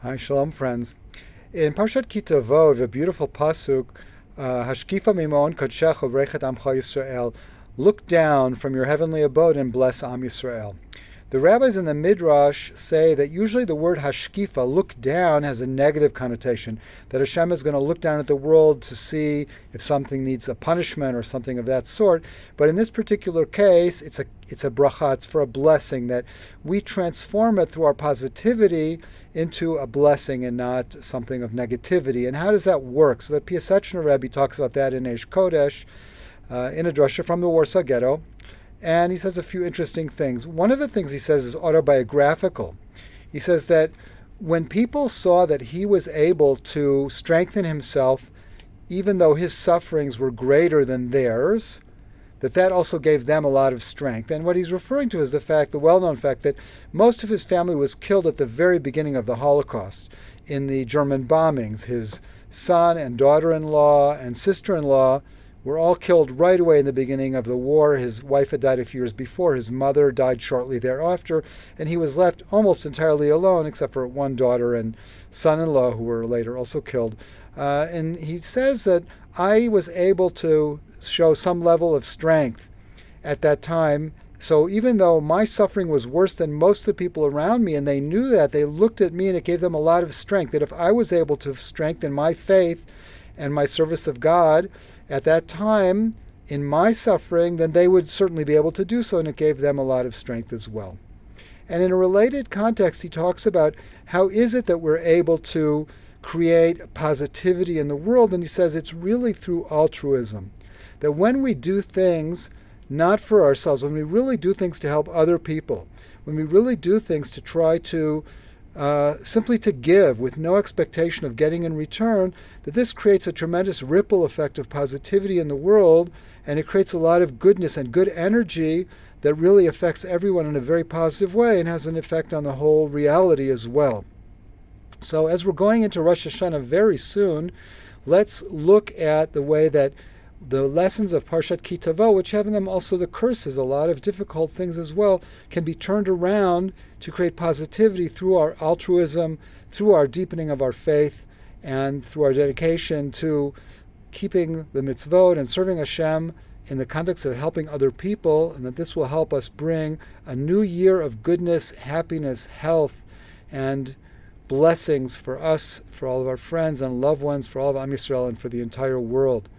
Hi, shalom, friends. In Parshat Ki Tavo, the beautiful pasuk, Hashkifa mimon kodshecha v'rechet amcha Yisrael, look down from your heavenly abode and bless Am Yisrael. The rabbis in the Midrash say that usually the word hashkifa, look down, has a negative connotation, that Hashem is going to look down at the world to see if something needs a punishment or something of that sort. But in this particular case, it's a bracha, it's for a blessing, that we transform it through our positivity into a blessing and not something of negativity. And how does that work? So the Piaseczner Rebbe talks about that in Eish Kodesh, in a drasha from the Warsaw Ghetto. And he says a few interesting things. One of the things he says is autobiographical. He says that when people saw that he was able to strengthen himself, even though his sufferings were greater than theirs, that also gave them a lot of strength. And what he's referring to is the well-known fact that most of his family was killed at the very beginning of the Holocaust in the German bombings. His son and daughter-in-law and sister-in-law were all killed right away in the beginning of the war. His wife had died a few years before. His mother died shortly thereafter, and he was left almost entirely alone, except for one daughter and son-in-law who were later also killed. And he says that I was able to show some level of strength at that time. So even though my suffering was worse than most of the people around me, and they knew that, they looked at me and it gave them a lot of strength, that if I was able to strengthen my faith and my service of God at that time in my suffering, then they would certainly be able to do so, and it gave them a lot of strength as well. And in a related context, he talks about how is it that we're able to create positivity in the world, and he says it's really through altruism. That when we do things not for ourselves, when we really do things to help other people, when we really do things to try to simply to give with no expectation of getting in return, that this creates a tremendous ripple effect of positivity in the world, and it creates a lot of goodness and good energy that really affects everyone in a very positive way and has an effect on the whole reality as well. So as we're going into Rosh Hashanah very soon, let's look at the way that the lessons of Parshat Ki Tavo, which have in them also the curses, a lot of difficult things as well, can be turned around to create positivity through our altruism, through our deepening of our faith, and through our dedication to keeping the mitzvot and serving Hashem in the context of helping other people, and that this will help us bring a new year of goodness, happiness, health, and blessings for us, for all of our friends and loved ones, for all of Am Yisrael, and for the entire world.